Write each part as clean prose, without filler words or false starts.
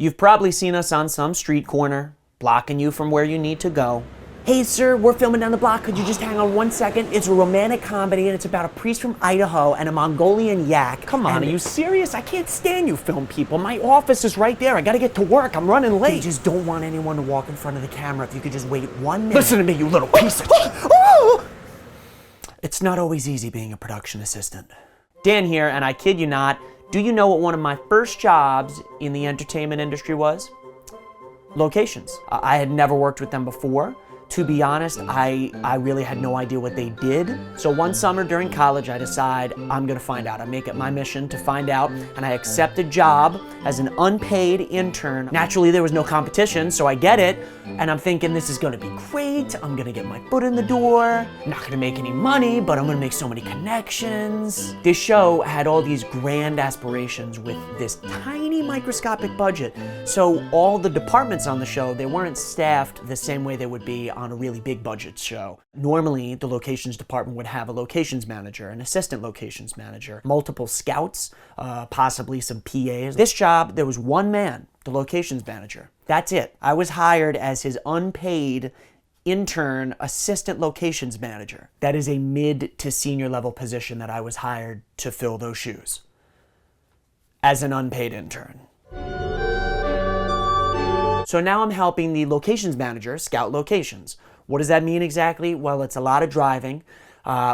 You've probably seen us on some street corner, blocking you from where you need to go. Hey sir, we're filming down the block, could you just hang on 1 second? It's a romantic comedy and it's about a priest from Idaho and a Mongolian yak. Come on, are you serious? I can't stand you film people. My office is right there. I gotta get to work. I'm running late. I just don't want anyone to walk in front of the camera. If you could just wait 1 minute. Listen to me, you little piece of... It's not always easy being a production assistant. Dan here, and I kid you not, do you know what one of my first jobs in the entertainment industry was? Locations. I had never worked with them before. To be honest, I really had no idea what they did. So one summer during college, I decide I'm gonna find out. I make it my mission to find out, and I accept a job as an unpaid intern. Naturally, there was no competition, so I get it, and I'm thinking this is gonna be great. I'm gonna get my foot in the door. I'm not gonna make any money, but I'm gonna make so many connections. This show had all these grand aspirations with this tiny microscopic budget. So all the departments on the show, they weren't staffed the same way they would be on a really big budget show. Normally, the locations department would have a locations manager, an assistant locations manager, multiple scouts, possibly some PAs. This job, there was one man, the locations manager. That's it. I was hired as his unpaid intern assistant locations manager. That is a mid to senior level position that I was hired to fill those shoes as an unpaid intern. So now I'm helping the locations manager scout locations. What does that mean exactly? Well, it's a lot of driving.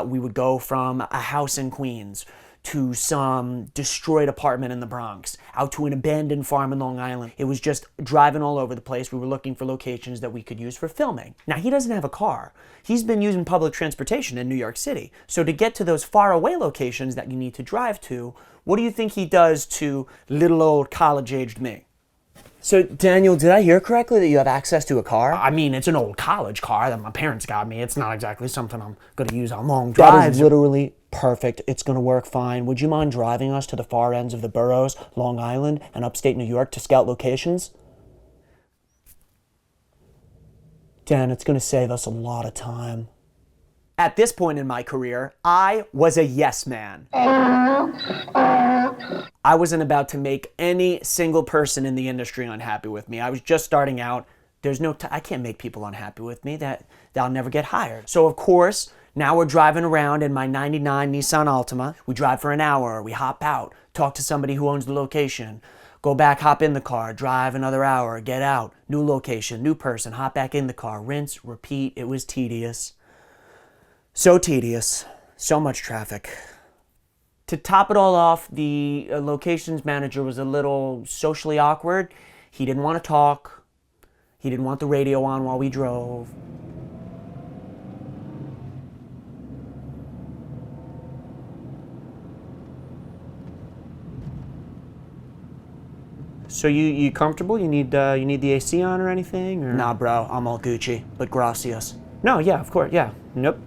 We would go from a house in Queens to some destroyed apartment in the Bronx, out to an abandoned farm in Long Island. It was just driving all over the place. We were looking for locations that we could use for filming. Now, he doesn't have a car. He's been using public transportation in New York City. So to get to those faraway locations that you need to drive to, what do you think he does to little old college-aged me? So, Daniel, did I hear correctly that you have access to a car? I mean, it's an old college car that my parents got me. It's not exactly something I'm going to use on long drives. That is literally perfect. It's going to work fine. Would you mind driving us to the far ends of the boroughs, Long Island, and upstate New York to scout locations? Dan, it's going to save us a lot of time. At this point in my career, I was a yes man. I wasn't about to make any single person in the industry unhappy with me. I was just starting out. I can't make people unhappy with me. That'll never get hired. So of course, now we're driving around in my 99 Nissan Altima. We drive for an hour, we hop out, talk to somebody who owns the location, go back, hop in the car, drive another hour, get out, new location, new person, hop back in the car, rinse, repeat. It was tedious. So tedious, so much traffic. To top it all off, the locations manager was a little socially awkward. He didn't want to talk. He didn't want the radio on while we drove. So you comfortable? You need the AC on or anything? Or? Nah, bro, I'm all Gucci, but gracias. No, yeah, of course, yeah. Nope.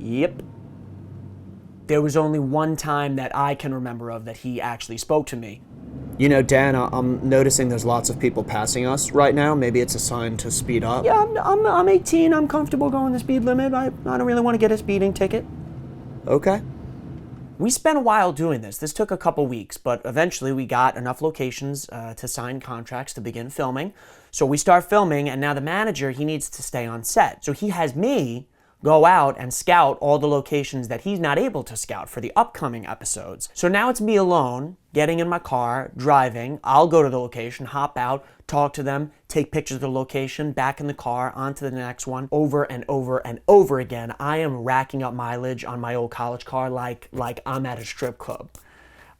Yep. There was only one time that I can remember of that he actually spoke to me. You know, Dan, I'm noticing there's lots of people passing us right now. Maybe it's a sign to speed up. Yeah, I'm 18. I'm comfortable going the speed limit. I don't really want to get a speeding ticket. Okay. We spent a while doing this. This took a couple weeks, but eventually we got enough locations to sign contracts to begin filming. So we start filming, and now the manager, he needs to stay on set. So he has me go out and scout all the locations that he's not able to scout for the upcoming episodes. So now it's me alone, getting in my car, driving. I'll go to the location, hop out, talk to them, take pictures of the location, back in the car, on to the next one, over and over and over again. I am racking up mileage on my old college car like I'm at a strip club.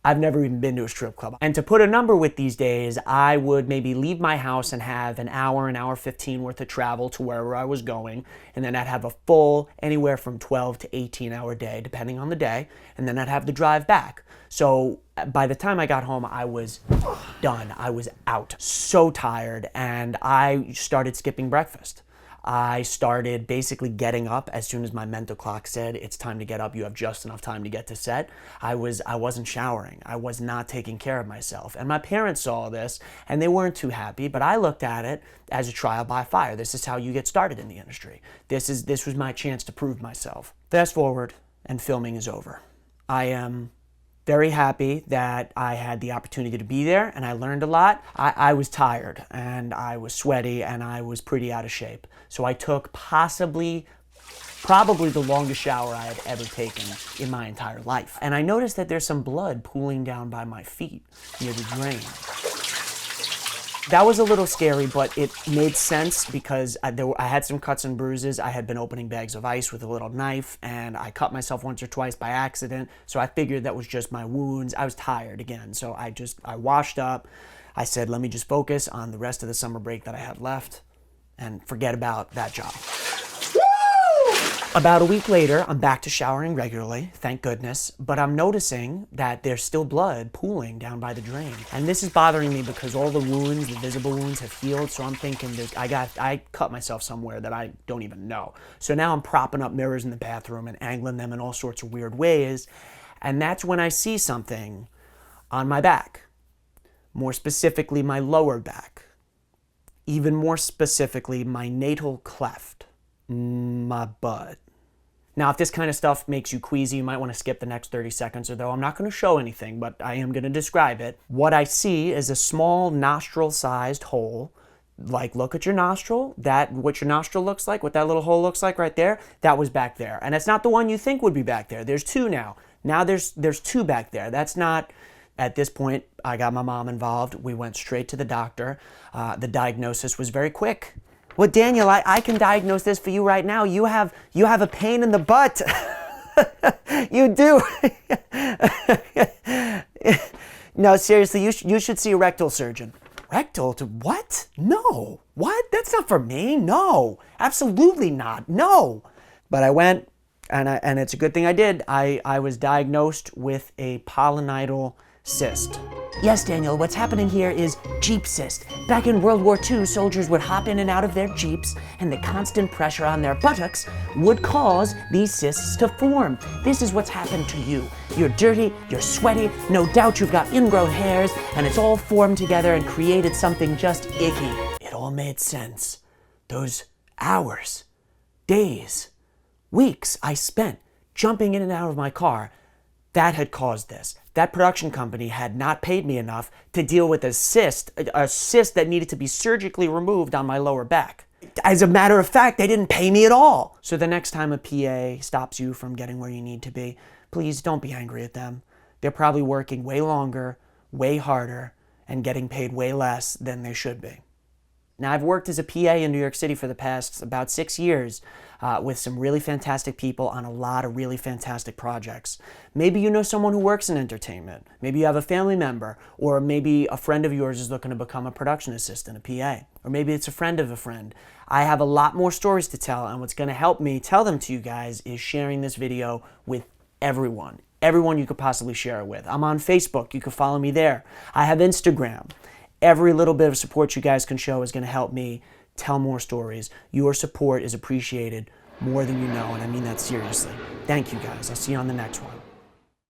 I've never even been to a strip club. And to put a number with these days, I would maybe leave my house and have an hour 15 worth of travel to wherever I was going, and then I'd have a full anywhere from 12 to 18 hour day, depending on the day, and then I'd have to drive back. So by the time I got home, I was done. I was out, so tired, and I started skipping breakfast. I started basically getting up as soon as my mental clock said, it's time to get up, you have just enough time to get to set. I wasn't showering. I was not taking care of myself. And my parents saw this, and they weren't too happy, but I looked at it as a trial by fire. This is how you get started in the industry. This was my chance to prove myself. Fast forward, and filming is over. I am very happy that I had the opportunity to be there and I learned a lot. I was tired and I was sweaty and I was pretty out of shape. So I took probably the longest shower I had ever taken in my entire life. And I noticed that there's some blood pooling down by my feet near the drain. That was a little scary, but it made sense because I had some cuts and bruises. I had been opening bags of ice with a little knife, and I cut myself once or twice by accident, so I figured that was just my wounds. I was tired again, so I washed up. I said, let me just focus on the rest of the summer break that I had left and forget about that job. About a week later, I'm back to showering regularly, thank goodness, but I'm noticing that there's still blood pooling down by the drain. And this is bothering me because all the wounds, the visible wounds, have healed, so I'm thinking I cut myself somewhere that I don't even know. So now I'm propping up mirrors in the bathroom and angling them in all sorts of weird ways, and that's when I see something on my back. More specifically, my lower back. Even more specifically, my natal cleft. My butt. Now, if this kind of stuff makes you queasy, you might want to skip the next 30 seconds or though. I'm not going to show anything, but I am going to describe it. What I see is a small nostril-sized hole. Like, look at your nostril. What your nostril looks like, what that little hole looks like right there, that was back there. And it's not the one you think would be back there. There's two now. Now there's two back there. That's not... At this point, I got my mom involved. We went straight to the doctor. The diagnosis was very quick. Well, Daniel, I can diagnose this for you right now. You have a pain in the butt. You do. No, seriously, you should see a rectal surgeon. Rectal? What? No. What? That's not for me. No. Absolutely not. No. But I went, and it's a good thing I did. I was diagnosed with a pilonidal cyst. Yes, Daniel, what's happening here is Jeep cyst. Back in World War II, soldiers would hop in and out of their Jeeps, and the constant pressure on their buttocks would cause these cysts to form. This is what's happened to you. You're dirty, you're sweaty, no doubt you've got ingrown hairs, and it's all formed together and created something just icky. It all made sense. Those hours, days, weeks I spent jumping in and out of my car, that had caused this. That production company had not paid me enough to deal with a cyst that needed to be surgically removed on my lower back. As a matter of fact, they didn't pay me at all. So the next time a PA stops you from getting where you need to be, please don't be angry at them. They're probably working way longer, way harder, and getting paid way less than they should be. Now, I've worked as a PA in New York City for the past about 6 years with some really fantastic people on a lot of really fantastic projects. Maybe you know someone who works in entertainment. Maybe you have a family member, or maybe a friend of yours is looking to become a production assistant, a PA, or maybe it's a friend of a friend. I have a lot more stories to tell, and what's going to help me tell them to you guys is sharing this video with everyone. Everyone you could possibly share it with. I'm on Facebook. You can follow me there. I have Instagram. Every little bit of support you guys can show is going to help me tell more stories. Your support is appreciated more than you know, and I mean that seriously. Thank you guys. I'll see you on the next one.